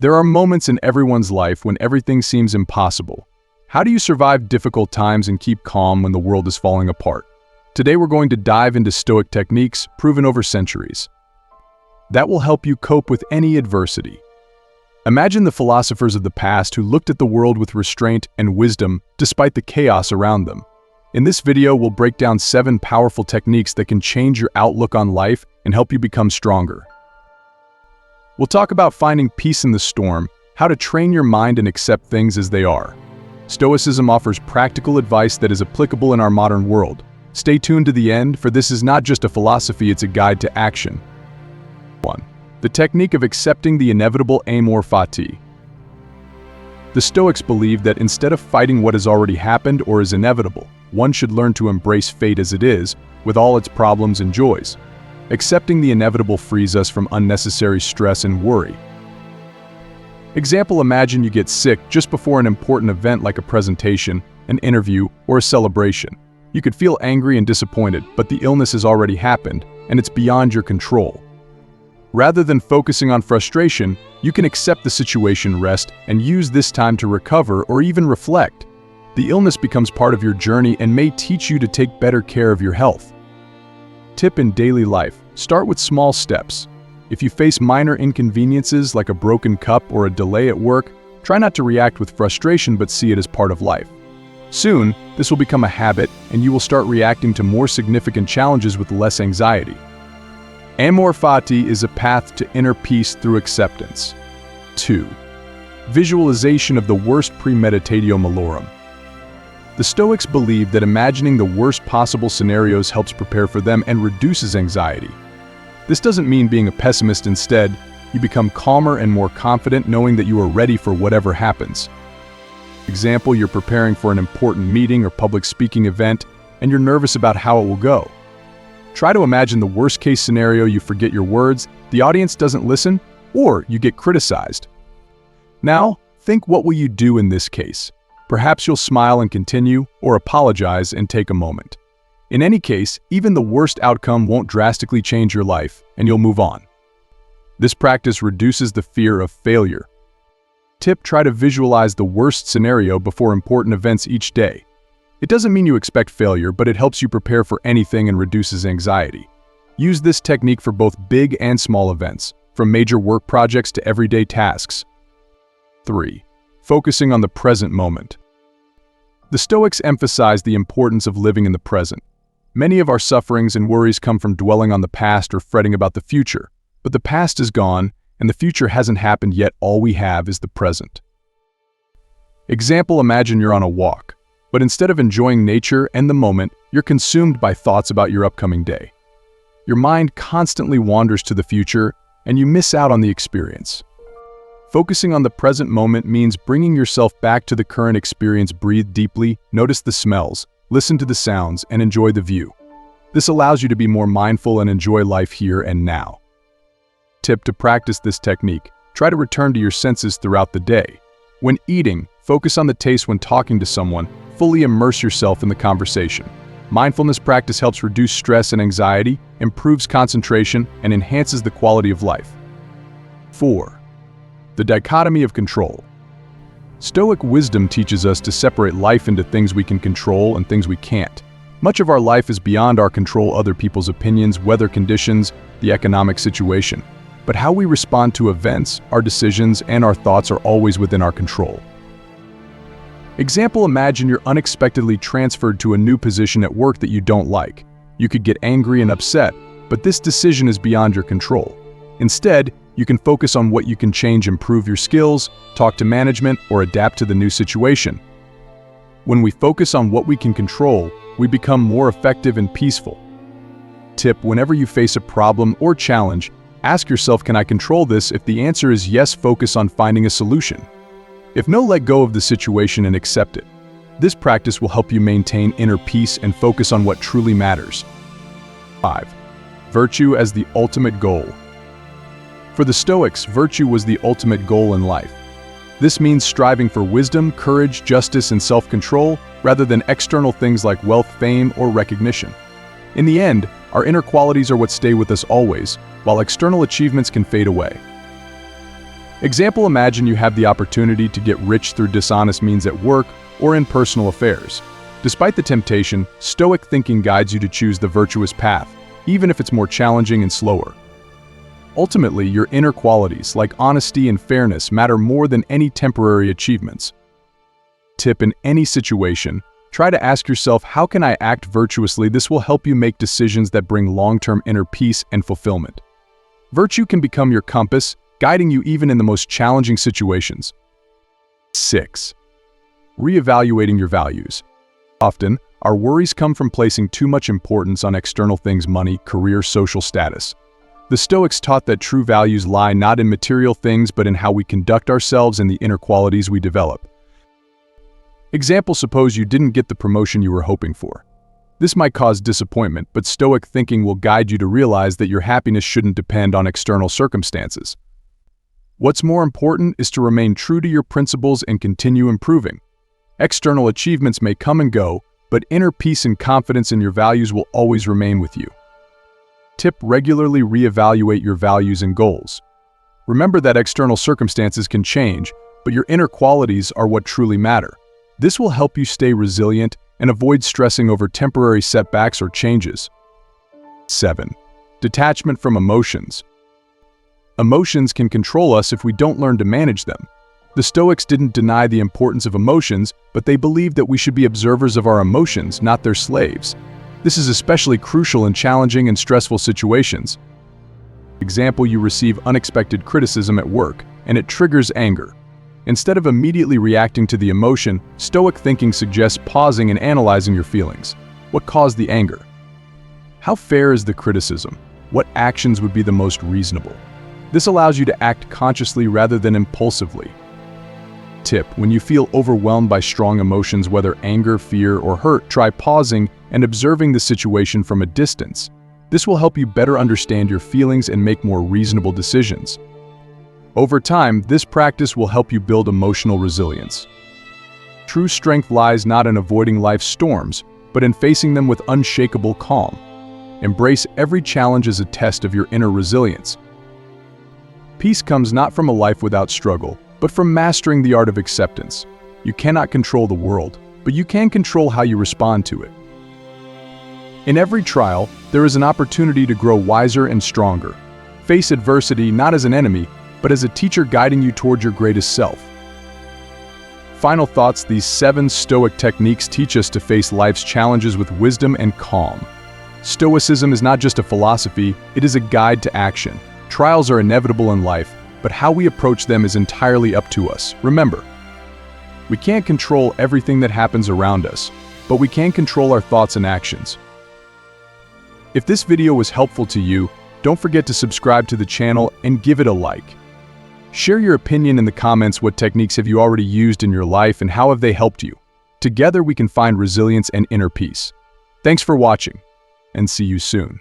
There are moments in everyone's life when everything seems impossible. How do you survive difficult times and keep calm when the world is falling apart? Today we're going to dive into Stoic techniques proven over centuries. That will help you cope with any adversity. Imagine the philosophers of the past who looked at the world with restraint and wisdom despite the chaos around them. In this video, we'll break down 7 powerful techniques that can change your outlook on life and help you become stronger. We'll talk about finding peace in the storm, how to train your mind and accept things as they are. Stoicism offers practical advice that is applicable in our modern world. Stay tuned to the end, for this is not just a philosophy, it's a guide to action. 1. The technique of accepting the inevitable amor fati. The Stoics believe that instead of fighting what has already happened or is inevitable, one should learn to embrace fate as it is, with all its problems and joys. Accepting the inevitable frees us from unnecessary stress and worry. Example: imagine you get sick just before an important event like a presentation, an interview, or a celebration. You could feel angry and disappointed, but the illness has already happened, and it's beyond your control. Rather than focusing on frustration, you can accept the situation, rest, and use this time to recover or even reflect. The illness becomes part of your journey and may teach you to take better care of your health. Tip in daily life: start with small steps. If you face minor inconveniences like a broken cup or a delay at work, try not to react with frustration but see it as part of life. Soon, this will become a habit and you will start reacting to more significant challenges with less anxiety. Amor fati is a path to inner peace through acceptance. 2. Visualization of the worst premeditatio malorum. The Stoics believe that imagining the worst possible scenarios helps prepare for them and reduces anxiety. This doesn't mean being a pessimist. Instead, you become calmer and more confident knowing that you are ready for whatever happens. Example: you're preparing for an important meeting or public speaking event and you're nervous about how it will go. Try to imagine the worst-case scenario: you forget your words, the audience doesn't listen, or you get criticized. Now, think, what will you do in this case? Perhaps you'll smile and continue, or apologize and take a moment. In any case, even the worst outcome won't drastically change your life, and you'll move on. This practice reduces the fear of failure. Tip: try to visualize the worst scenario before important events each day. It doesn't mean you expect failure, but it helps you prepare for anything and reduces anxiety. Use this technique for both big and small events, from major work projects to everyday tasks. 3. Focusing on the present moment. The Stoics emphasize the importance of living in the present. Many of our sufferings and worries come from dwelling on the past or fretting about the future. But the past is gone, and the future hasn't happened yet. All we have is the present. Example: imagine you're on a walk, but instead of enjoying nature and the moment, you're consumed by thoughts about your upcoming day. Your mind constantly wanders to the future, and you miss out on the experience. Focusing on the present moment means bringing yourself back to the current experience. Breathe deeply, notice the smells, listen to the sounds, and enjoy the view. This allows you to be more mindful and enjoy life here and now. Tip: to practice this technique, try to return to your senses throughout the day. When eating, focus on the taste. When talking to someone, fully immerse yourself in the conversation. Mindfulness practice helps reduce stress and anxiety, improves concentration, and enhances the quality of life. 4. The dichotomy of control. Stoic wisdom teaches us to separate life into things we can control and things we can't. Much of our life is beyond our control: other people's opinions, weather conditions, the economic situation. But how we respond to events, our decisions, and our thoughts are always within our control. Example: imagine you're unexpectedly transferred to a new position at work that you don't like. You could get angry and upset, but this decision is beyond your control. Instead, you can focus on what you can change, improve your skills, talk to management, or adapt to the new situation. When we focus on what we can control, we become more effective and peaceful. Tip: whenever you face a problem or challenge, ask yourself, can I control this? If the answer is yes, focus on finding a solution. If no, let go of the situation and accept it. This practice will help you maintain inner peace and focus on what truly matters. 5. Virtue as the ultimate goal. For the Stoics, virtue was the ultimate goal in life. This means striving for wisdom, courage, justice, and self-control, rather than external things like wealth, fame, or recognition. In the end, our inner qualities are what stay with us always, while external achievements can fade away. Example, imagine you have the opportunity to get rich through dishonest means at work or in personal affairs. Despite the temptation, Stoic thinking guides you to choose the virtuous path, even if it's more challenging and slower. Ultimately, your inner qualities, like honesty and fairness, matter more than any temporary achievements. Tip: in any situation, try to ask yourself, how can I act virtuously? This will help you make decisions that bring long-term inner peace and fulfillment. Virtue can become your compass, guiding you even in the most challenging situations. 6. Reevaluating your values. Often, our worries come from placing too much importance on external things: money, career, social status. The Stoics taught that true values lie not in material things but in how we conduct ourselves and the inner qualities we develop. Example, suppose you didn't get the promotion you were hoping for. This might cause disappointment, but Stoic thinking will guide you to realize that your happiness shouldn't depend on external circumstances. What's more important is to remain true to your principles and continue improving. External achievements may come and go, but inner peace and confidence in your values will always remain with you. Tip: regularly reevaluate your values and goals. Remember that external circumstances can change, but your inner qualities are what truly matter. This will help you stay resilient and avoid stressing over temporary setbacks or changes. 7. Detachment from emotions. Emotions can control us if we don't learn to manage them. The Stoics didn't deny the importance of emotions, but they believed that we should be observers of our emotions, not their slaves. This is especially crucial in challenging and stressful situations. Example, you receive unexpected criticism at work, and it triggers anger. Instead of immediately reacting to the emotion, Stoic thinking suggests pausing and analyzing your feelings. What caused the anger? How fair is the criticism? What actions would be the most reasonable? This allows you to act consciously rather than impulsively. Tip: when you feel overwhelmed by strong emotions, whether anger, fear, or hurt, try pausing and observing the situation from a distance. This will help you better understand your feelings and make more reasonable decisions. Over time, this practice will help you build emotional resilience. True strength lies not in avoiding life's storms, but in facing them with unshakable calm. Embrace every challenge as a test of your inner resilience. Peace comes not from a life without struggle, but from mastering the art of acceptance. You cannot control the world, but you can control how you respond to it. In every trial, there is an opportunity to grow wiser and stronger. Face adversity not as an enemy, but as a teacher guiding you toward your greatest self. Final thoughts: these 7 Stoic techniques teach us to face life's challenges with wisdom and calm. Stoicism is not just a philosophy, it is a guide to action. Trials are inevitable in life, but how we approach them is entirely up to us. Remember, we can't control everything that happens around us, but we can control our thoughts and actions. If this video was helpful to you, don't forget to subscribe to the channel and give it a like. Share your opinion in the comments. What techniques have you already used in your life and how have they helped you? Together we can find resilience and inner peace. Thanks for watching, and see you soon.